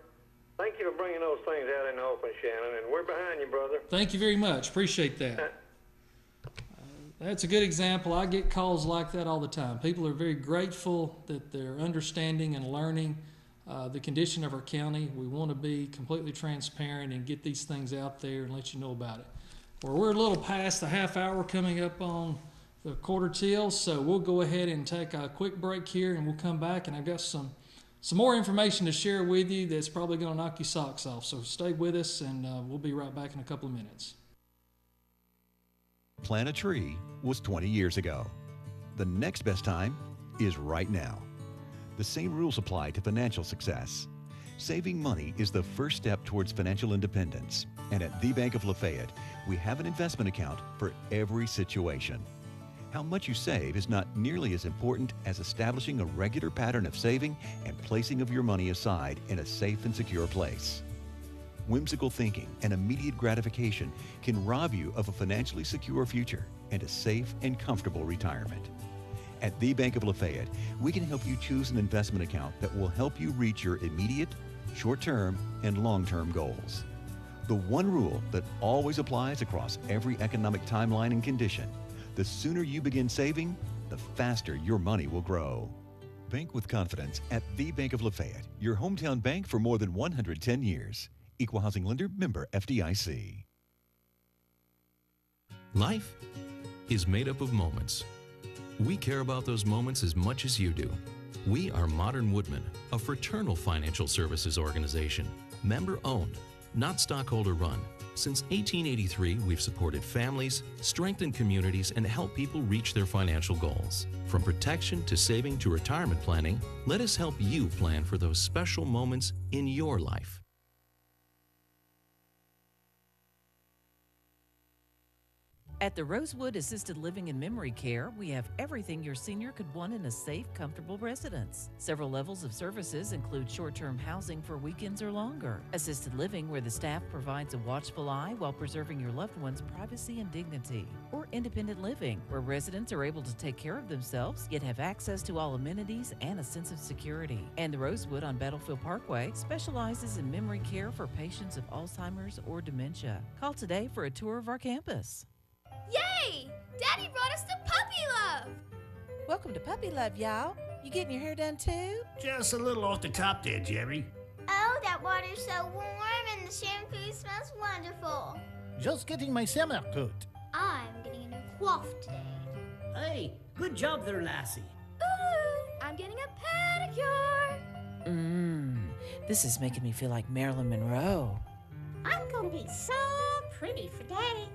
Thank you for bringing those things out in the open, Shannon, and we're behind you, brother. Thank you very much. Appreciate that. That's a good example. I get calls like that all the time. People are very grateful that they're understanding and learning the condition of our county. We want to be completely transparent and get these things out there and let you know about it. Well, we're a little past the half hour coming up on the quarter till, so we'll go ahead and take a quick break here, and we'll come back, and I've got some more information to share with you that's probably going to knock your socks off. So stay with us, and we'll be right back in a couple of minutes. Plant a tree was 20 years ago. The next best time is right now. The same rules apply to financial success. Saving money is the first step towards financial independence. And at the Bank of Lafayette, we have an investment account for every situation. How much you save is not nearly as important as establishing a regular pattern of saving and placing of your money aside in a safe and secure place. Whimsical thinking and immediate gratification can rob you of a financially secure future and a safe and comfortable retirement. At the Bank of Lafayette, we can help you choose an investment account that will help you reach your immediate, short-term, and long-term goals. The one rule that always applies across every economic timeline and condition: the sooner you begin saving, the faster your money will grow. Bank with confidence at the Bank of Lafayette, your hometown bank for more than 110 years. Equal housing lender, member FDIC. Life is made up of moments. We care about those moments as much as you do. We are Modern Woodmen, a fraternal financial services organization, member-owned, not stockholder-run. Since 1883, we've supported families, strengthened communities, and helped people reach their financial goals. From protection to saving to retirement planning, let us help you plan for those special moments in your life. At the Rosewood Assisted Living and Memory Care, we have everything your senior could want in a safe, comfortable residence. Several levels of services include short-term housing for weekends or longer, assisted living where the staff provides a watchful eye while preserving your loved one's privacy and dignity, or independent living where residents are able to take care of themselves yet have access to all amenities and a sense of security. And the Rosewood on Battlefield Parkway specializes in memory care for patients of Alzheimer's or dementia. Call today for a tour of our campus. Yay! Daddy brought us to Puppy Love! Welcome to Puppy Love, y'all. You getting your hair done too? Just a little off the top there, Jerry. Oh, that water's so warm and the shampoo smells wonderful. Just getting my summer coat. I'm getting a new coif today. Hey, good job there, lassie. Ooh, I'm getting a pedicure. This is making me feel like Marilyn Monroe. I'm gonna be so pretty for Daddy.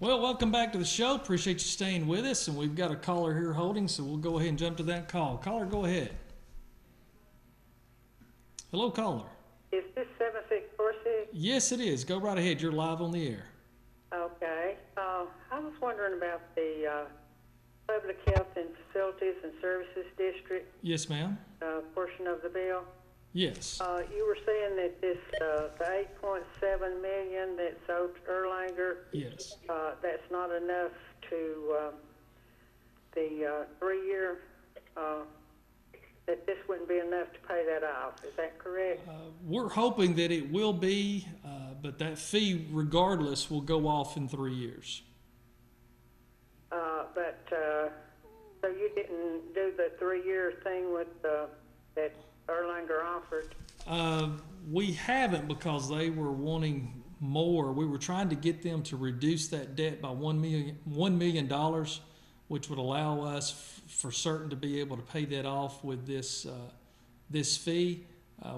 Well, welcome back to the show. Appreciate you staying with us, and we've got a caller here holding, so we'll go ahead and jump to that call. Caller, go ahead. Hello, caller. Is this 7646? Yes, it is. Go right ahead. You're live on the air. Okay. I was wondering about the Public Health and Facilities and Services District Yes, ma'am. portion of the bill. Yes. You were saying that this the 8.7 million that's owed to Erlanger. Yes. That's not enough to the 3-year. That this wouldn't be enough to pay that off. Is that correct? We're hoping that it will be, but that fee, regardless, will go off in 3 years. So you didn't do the 3-year thing with that Erlanger offered? We haven't, because they were wanting more. We were trying to get them to reduce that debt by $1 million, which would allow us for certain to be able to pay that off with this fee.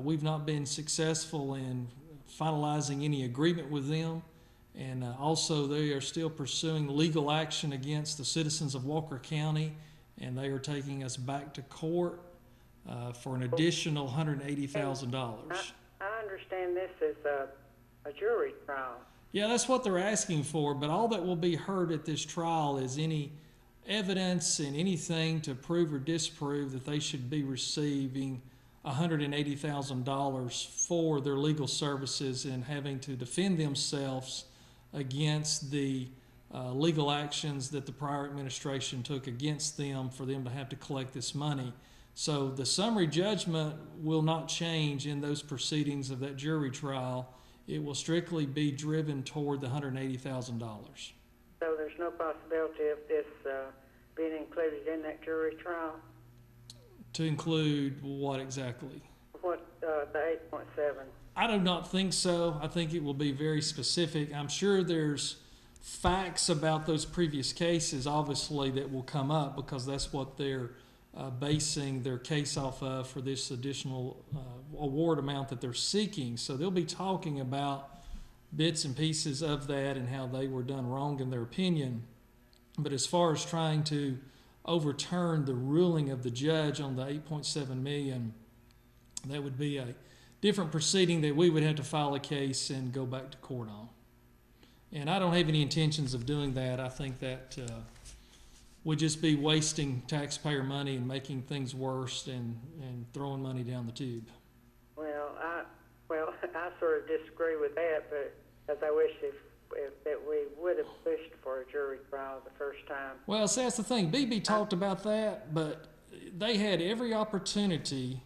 We've not been successful in finalizing any agreement with them, and also they are still pursuing legal action against the citizens of Walker County, and they are taking us back to court for an additional $180,000. I understand this is a jury trial. Yeah, that's what they're asking for, but all that will be heard at this trial is any evidence and anything to prove or disprove that they should be receiving $180,000 for their legal services and having to defend themselves against the legal actions that the prior administration took against them for them to have to collect this money. So the summary judgment will not change in those proceedings of that jury trial. It will strictly be driven toward the $180,000. So there's no possibility of this being included in that jury trial? To include what exactly? What, the 8.7? I do not think so. I think it will be very specific. I'm sure there's facts about those previous cases, obviously, that will come up because that's what they're basing their case off of for this additional award amount that they're seeking. So they'll be talking about bits and pieces of that and how they were done wrong in their opinion. But as far as trying to overturn the ruling of the judge on the $8.7 million, that would be a different proceeding that we would have to file a case and go back to court on. And I don't have any intentions of doing that. I think that would just be wasting taxpayer money and making things worse and throwing money down the tube. Well, I sort of disagree with that, but as I wish that we would have pushed for a jury trial the first time. Well, see, that's the thing. BB talked about that, but they had every opportunity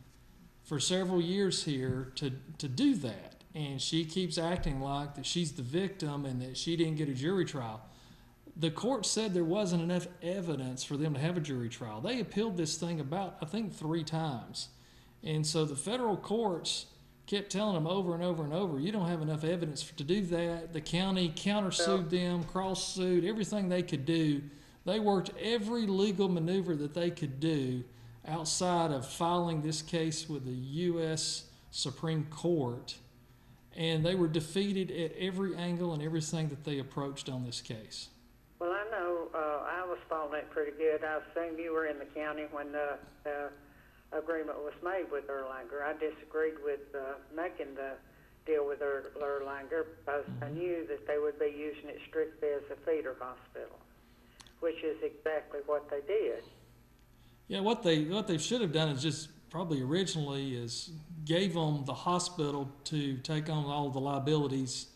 for several years here to do that. And she keeps acting like that she's the victim and that she didn't get a jury trial. The court said there wasn't enough evidence for them to have a jury trial. They appealed this thing about, I think, 3 times. And so the federal courts kept telling them over and over and over, you don't have enough evidence to do that. The county countersued them, cross-sued, everything they could do. They worked every legal maneuver that they could do outside of filing this case with the U.S. Supreme Court. And they were defeated at every angle and everything that they approached on this case. Well, I know I was following it pretty good. I assume you were in the county when the agreement was made with Erlanger. I disagreed with making the deal with Erlanger because I knew that they would be using it strictly as a feeder hospital, which is exactly what they did. Yeah, what they should have done is just probably originally is gave them the hospital to take on all the liabilities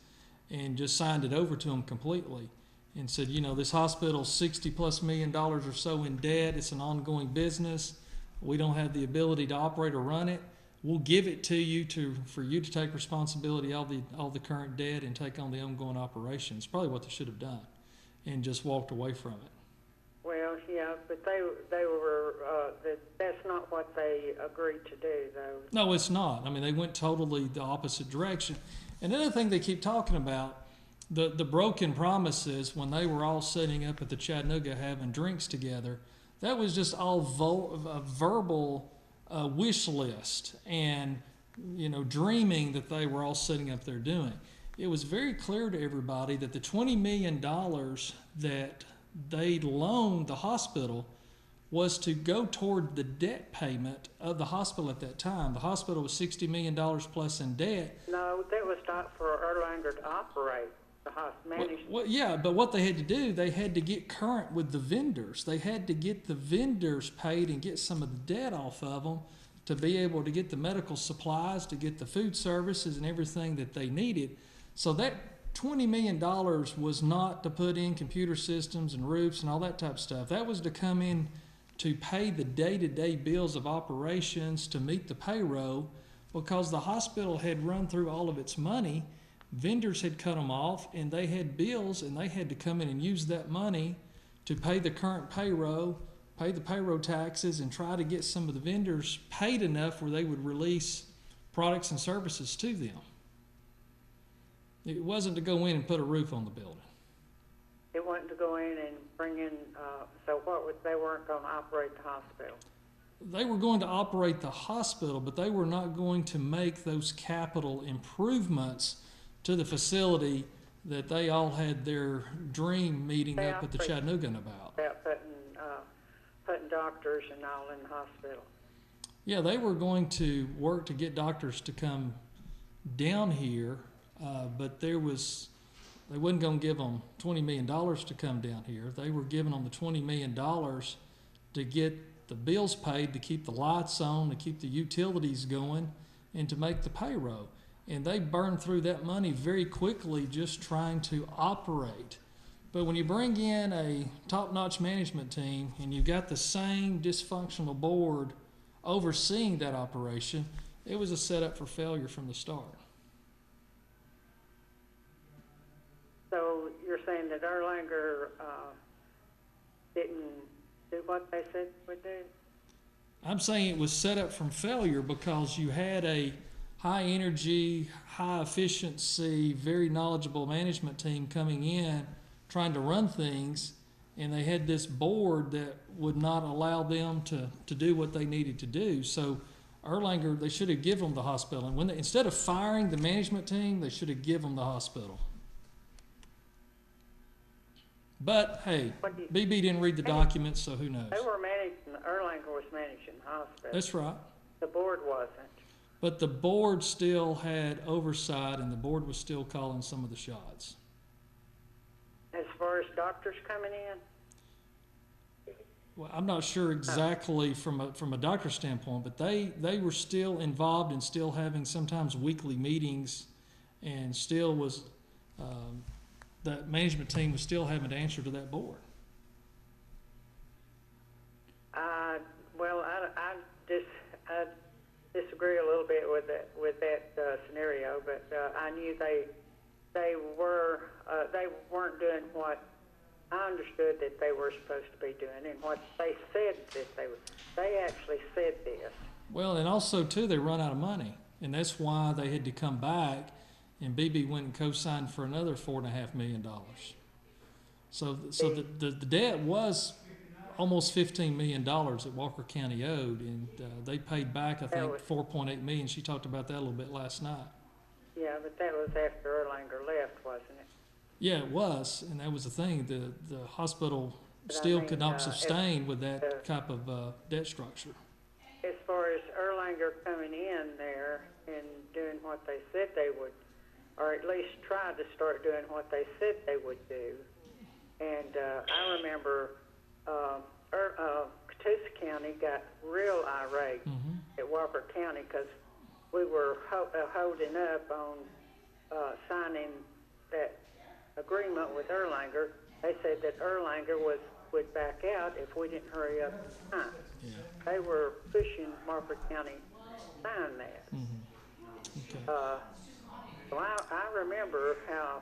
and just signed it over to them completely and said, you know, this hospital's $60+ million or so in debt. It's an ongoing business. We don't have the ability to operate or run it. We'll give it to you for you to take responsibility of all the current debt and take on the ongoing operations. Probably what they should have done, and just walked away from it. Well, yeah, but they were that's not what they agreed to do, though. No, it's not. I mean, they went totally the opposite direction. And another thing they keep talking about, the broken promises when they were all sitting up at the Chattanooga having drinks together, that was just all a verbal wish list and, you know, dreaming that they were all sitting up there doing. it was very clear to everybody that the $20 million that they loaned the hospital was to go toward the debt payment of the hospital at that time. The hospital was $60 million plus in debt. No, that was not for Erlanger to operate the hospital. Well, yeah, but what they had to do, they had to get current with the vendors. They had to get the vendors paid and get some of the debt off of them to be able to get the medical supplies, to get the food services and everything that they needed. So that $20 million was not to put in computer systems and roofs and all that type of stuff. That was to come in to pay the day-to-day bills of operations, to meet the payroll, because the hospital had run through all of its money. Vendors had cut them off, and they had bills, and they had to come in and use that money to pay the current payroll, pay the payroll taxes, and try to get some of the vendors paid enough where they would release products and services to them. It wasn't to go in and put a roof on the building. It wasn't to go in and bring in, so what was, they weren't going to operate the hospital? They were going to operate the hospital, but they were not going to make those capital improvements to the facility that they all had their dream meeting up at the Chattanooga about. About putting doctors and all in the hospital. Yeah, they were going to work to get doctors to come down here, but they wasn't going to give them $20 million to come down here. They were giving them the $20 million to get the bills paid, to keep the lights on, to keep the utilities going, and to make the payroll. And they burned through that money very quickly just trying to operate. But when you bring in a top-notch management team and you've got the same dysfunctional board overseeing that operation, it was a setup for failure from the start. So you're saying that Erlanger didn't do what they said would do? I'm saying it was set up from failure because you had a high energy, high efficiency, very knowledgeable management team coming in trying to run things, and they had this board that would not allow them to do what they needed to do. So Erlanger, they should have given them the hospital. And when instead of firing the management team, they should have given them the hospital. But hey, BB didn't read the documents, so who knows? They were managing, Erlanger was managing the hospital. That's right. The board wasn't. But the board still had oversight, and the board was still calling some of the shots. As far as doctors coming in? Well, I'm not sure exactly from a doctor standpoint, but they were still involved in still having sometimes weekly meetings, and still was the management team was still having to answer to that board. Well, I disagree a little bit with that scenario, but I knew they weren't doing what I understood that they were supposed to be doing, and what they said that they were. They actually said this. Well, and also too, they run out of money, and that's why they had to come back, and BB went and co-signed for another $4.5 million. So the debt was almost $15 million that Walker County owed, and they paid back, I think, $4.8 million. She talked about that a little bit last night. Yeah, but that was after Erlanger left, wasn't it? Yeah, it was, and that was the thing. The hospital still could not sustain with that type of debt structure. As far as Erlanger coming in there and doing what they said they would, or at least tried to start doing what they said they would do, and I remember Catoosa County got real irate at Walker County because we were holding up on signing that agreement with Erlanger. They said that Erlanger would back out if we didn't hurry up in time. Yeah. They were pushing Walker County to sign that. Okay. So I remember how,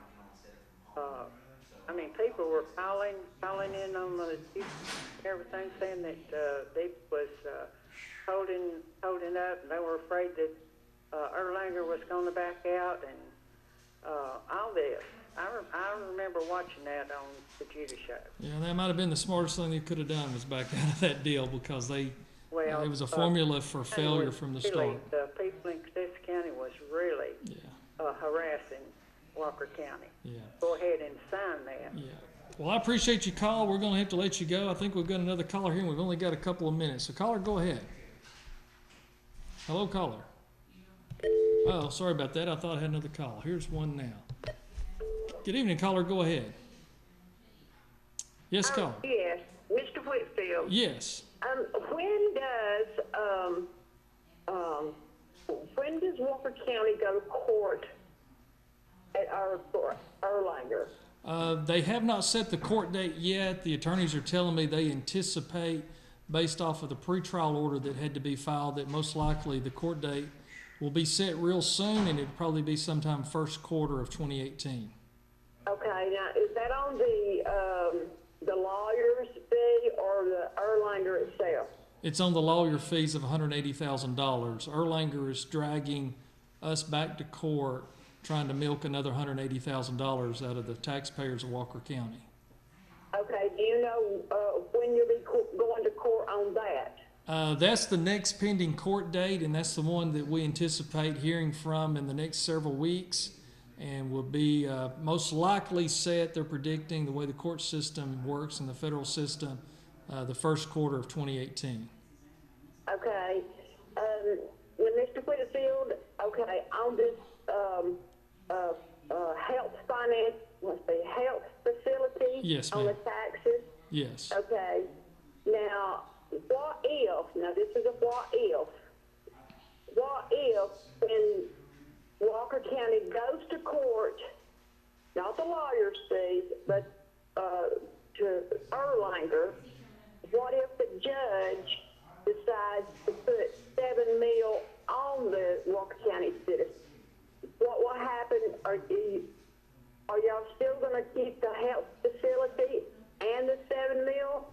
people were calling in on the everything, saying that they was holding up, and they were afraid that Erlanger was going to back out, and all this. I remember watching that on the Judy Show. Yeah, that might have been the smartest thing they could have done, was back out of that deal, because it was a formula for failure from the start. The people in Catoosa County was really harassing Walker County. Yeah. Go ahead and sign that. Yeah. Well, I appreciate your call. We're going to have to let you go. I think we've got another caller here, and we've only got a couple of minutes. So, caller, go ahead. Hello, caller. Oh, sorry about that. I thought I had another call. Here's one now. Good evening, caller. Go ahead. Yes, caller. Yes, Mr. Whitfield. Yes. When does Walker County go to court at Erlanger? They have not set the court date yet. The attorneys are telling me they anticipate, based off of the pretrial order that had to be filed, that most likely the court date will be set real soon, and it'll probably be sometime first quarter of 2018. Okay, now is that on the lawyer's fee or the Erlanger itself? It's on the lawyer fees of $180,000. Erlanger is dragging us back to court, trying to milk another $180,000 out of the taxpayers of Walker County. Okay, do you know when you'll be going to court on that? That's the next pending court date, and that's the one that we anticipate hearing from in the next several weeks, and will be most likely set, they're predicting, the way the court system works in the federal system, the first quarter of 2018. Okay. Mr. Whitfield, okay, on this health facility, yes, on ma'am. the taxes. Yes. Okay. Now, what if? Now, this is a what if. What if when Walker County goes to court, not the lawyer's fees, but to Erlanger? What if the judge decides to put $7 million on the Walker County citizens? What will happen? Are y'all still going to keep the health facility and the $7 million?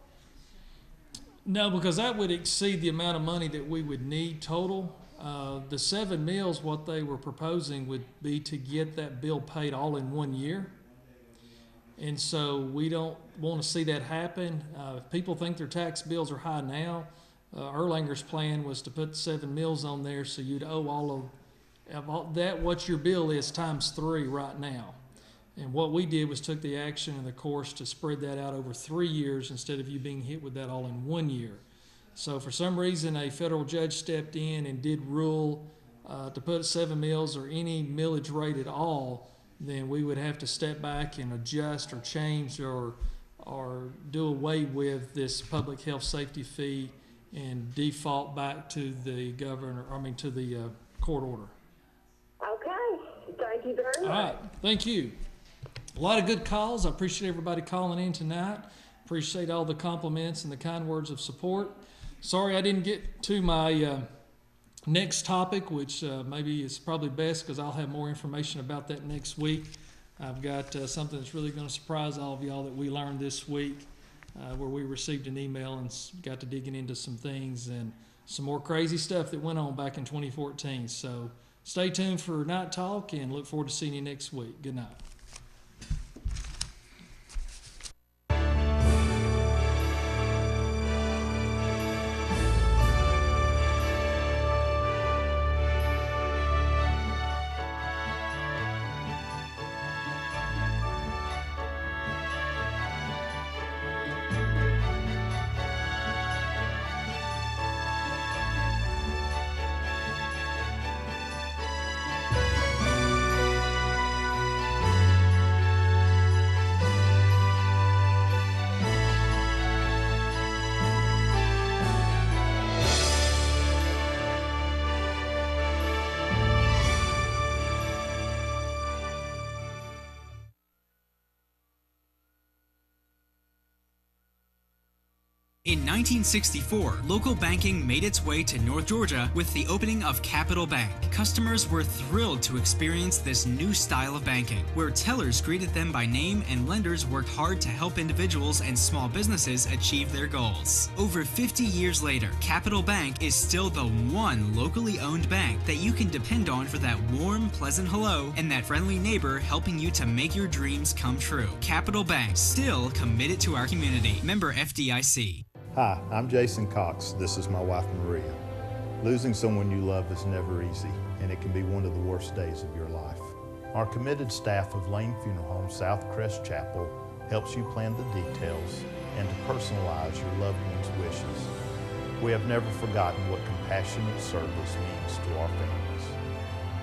No, because that would exceed the amount of money that we would need total. The $7 million, what they were proposing would be to get that bill paid all in 1 year. And so we don't want to see that happen. If people think their tax bills are high now, Erlanger's plan was to put $7 million on there, so you'd owe all of that, what your bill is, times 3 right now. And what we did was took the action in the course to spread that out over 3 years instead of you being hit with that all in 1 year. So for some reason, a federal judge stepped in and did rule to put 7 mills or any millage rate at all, then we would have to step back and adjust or change or do away with this public health safety fee and default back to the to the court order. Okay. Thank you very much. All right. Thank you. A lot of good calls. I appreciate everybody calling in tonight. Appreciate all the compliments and the kind words of support. Sorry I didn't get to my next topic, which maybe is probably best because I'll have more information about that next week. I've got something that's really going to surprise all of y'all that we learned this week, where we received an email and got to digging into some things and some more crazy stuff that went on back in 2014. So stay tuned for Night Talk and look forward to seeing you next week. Good night. In 1964, local banking made its way to North Georgia with the opening of Capital Bank. Customers were thrilled to experience this new style of banking, where tellers greeted them by name and lenders worked hard to help individuals and small businesses achieve their goals. Over 50 years later, Capital Bank is still the one locally owned bank that you can depend on for that warm, pleasant hello and that friendly neighbor helping you to make your dreams come true. Capital Bank, still committed to our community. Member FDIC. Hi, I'm Jason Cox. This is my wife, Maria. Losing someone you love is never easy, and it can be one of the worst days of your life. Our committed staff of Lane Funeral Home South Crest Chapel helps you plan the details and to personalize your loved one's wishes. We have never forgotten what compassionate service means to our families.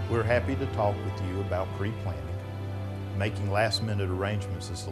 We're happy to talk with you about pre-planning. Making last-minute arrangements is